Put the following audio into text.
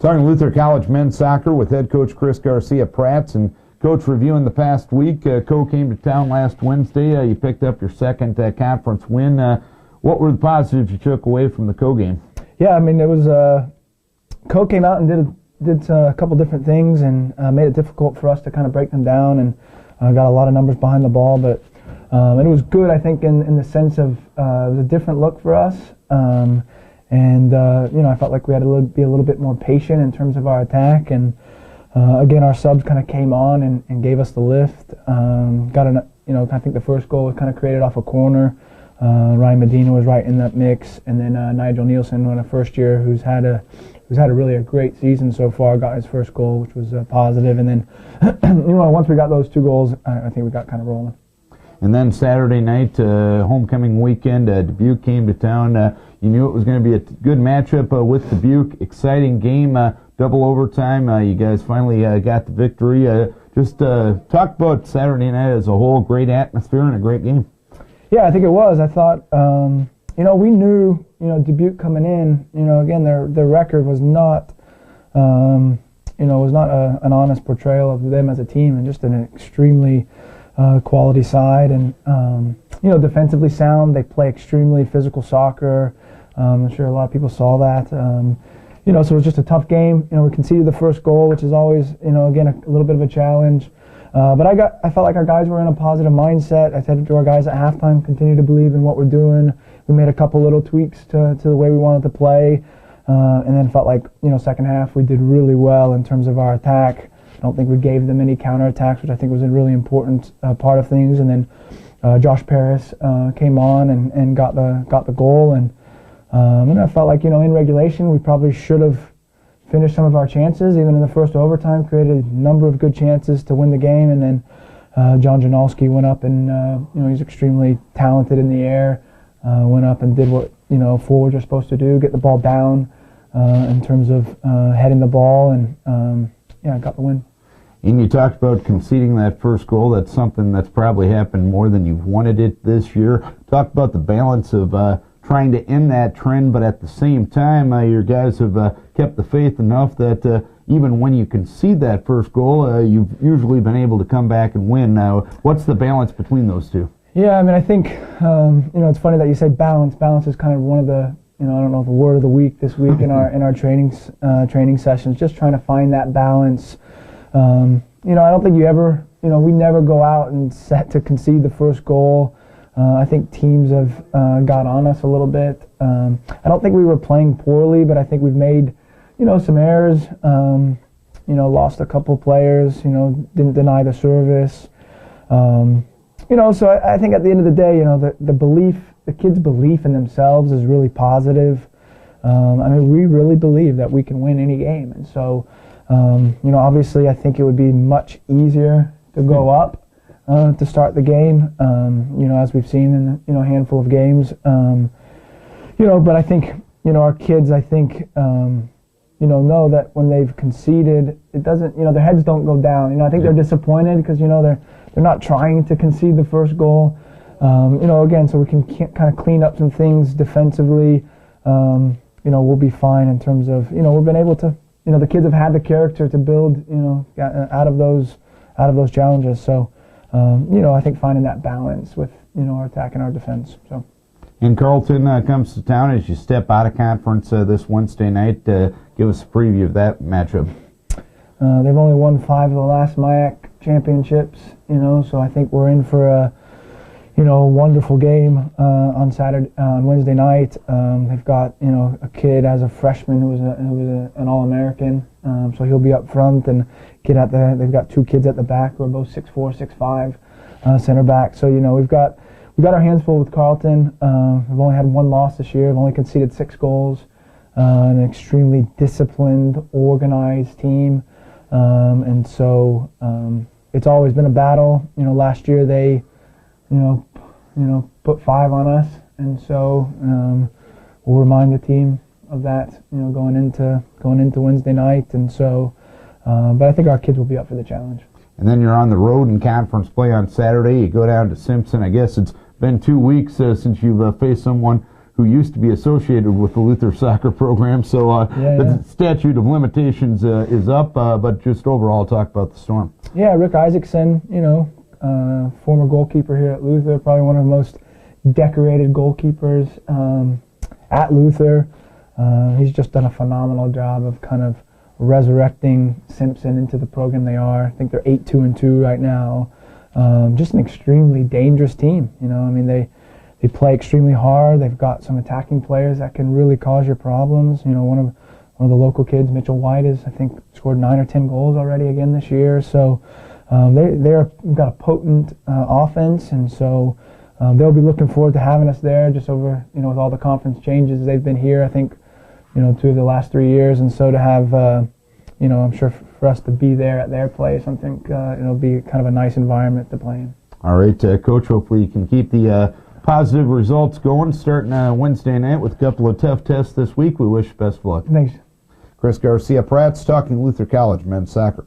Talking Luther College men's soccer with head coach Chris Garcia-Prats. And coach, reviewing the past week, Co came to town last Wednesday. You picked up your second conference win. What were the positives you took away from the Co game? Yeah, I mean, it was Co came out and did a couple different things and made it difficult for us to kind of break them down, and got a lot of numbers behind the ball. But and it was good, I think, in the sense of it was a different look for us. And I felt like we had to be a little bit more patient in terms of our attack. And again, our subs kind of came on and gave us the lift. I think the first goal was kind of created off a corner. Ryan Medina was right in that mix, and then Nigel Nielsen, one of first year, who's had a really great season so far, got his first goal, which was positive. And then once we got those two goals, I think we got kind of rolling. And then Saturday night, homecoming weekend, Dubuque came to town. You knew it was going to be a good matchup with Dubuque. Exciting game, double overtime. You guys finally got the victory. Just talk about Saturday night as a whole. Great atmosphere and a great game. Yeah, I think it was. I thought, we knew, Dubuque coming in. Again, their record was not, an honest portrayal of them as a team, and just an extremely quality side, and defensively sound. They play extremely physical soccer. I'm sure a lot of people saw that. So it was just a tough game. We conceded the first goal, which is always, again, a little bit of a challenge. But I felt like our guys were in a positive mindset. I said to our guys at halftime, continue to believe in what we're doing. We made a couple little tweaks to the way we wanted to play, and then felt like, second half we did really well in terms of our attack. I don't think we gave them any counterattacks, which I think was a really important part of things. And then Josh Paris came on and got the goal. And I felt like, in regulation, we probably should have finished some of our chances, even in the first overtime, created a number of good chances to win the game. And then John Janowski went up and, he's extremely talented in the air, went up and did what, forwards are supposed to do, get the ball down in terms of heading the ball, and got the win. And you talked about conceding that first goal. That's something that's probably happened more than you've wanted it this year. Talk about the balance of trying to end that trend, but at the same time, your guys have kept the faith enough that even when you concede that first goal, you've usually been able to come back and win. Now, what's the balance between those two? Yeah, I mean, I think, it's funny that you say balance. Balance is kind of one of the, I don't know, the word of the week this week in our training sessions, just trying to find that balance. I don't think you ever, we never go out and set to concede the first goal. I think teams have got on us a little bit. I don't think we were playing poorly, but I think we've made, some errors. Lost a couple players. Didn't deny the service. So I think at the end of the day, the belief, the kids' belief in themselves is really positive. We really believe that we can win any game, and so. Obviously I think it would be much easier to go up to start the game, as we've seen in a handful of games. But I think, our kids, I think, know that when they've conceded, it doesn't, their heads don't go down. I think they're disappointed because, they're not trying to concede the first goal. Again, so we can kind of clean up some things defensively. We'll be fine in terms of, we've been able to, the kids have had the character to build, out of those challenges. So, I think finding that balance with, our attack and our defense. So. And Carleton comes to town as you step out of conference this Wednesday night. Give us a preview of that matchup. They've only won 5 of the last MIAC championships, so I think we're in for a, wonderful game on Wednesday night. They've got, a kid as a freshman who was an All-American, so he'll be up front, and they've got 2 kids at the back who are both 6'4", 6'5", center back. So, we've got our hands full with Carleton. We've only had 1 loss this year. We've only conceded 6 goals. An extremely disciplined, organized team, and so it's always been a battle. Last year they put 5 on us, and so we'll remind the team of that, going into Wednesday night, and so. But I think our kids will be up for the challenge. And then you're on the road in conference play on Saturday. You go down to Simpson. I guess it's been 2 weeks since you've faced someone who used to be associated with the Luther soccer program. So the statute of limitations is up, but just overall talk about the Storm. Yeah, Rick Isaacson, former goalkeeper here at Luther, probably one of the most decorated goalkeepers at Luther. He's just done a phenomenal job of kind of resurrecting Simpson into the program they are. I think they're 8-2-2 right now. Just an extremely dangerous team. They play extremely hard. They've got some attacking players that can really cause your problems. One of the local kids, Mitchell White, I think scored 9 or 10 goals already again this year. So they've got a potent offense, and so they'll be looking forward to having us there. Just over with all the conference changes, they've been here. I think 2 of the last 3 years, and so to have I'm sure for us to be there at their place, I think it'll be kind of a nice environment to play in. All right, Coach. Hopefully you can keep the positive results going, starting Wednesday night with a couple of tough tests this week. We wish you best of luck. Thanks. Chris Garcia-Prats talking Luther College men's soccer.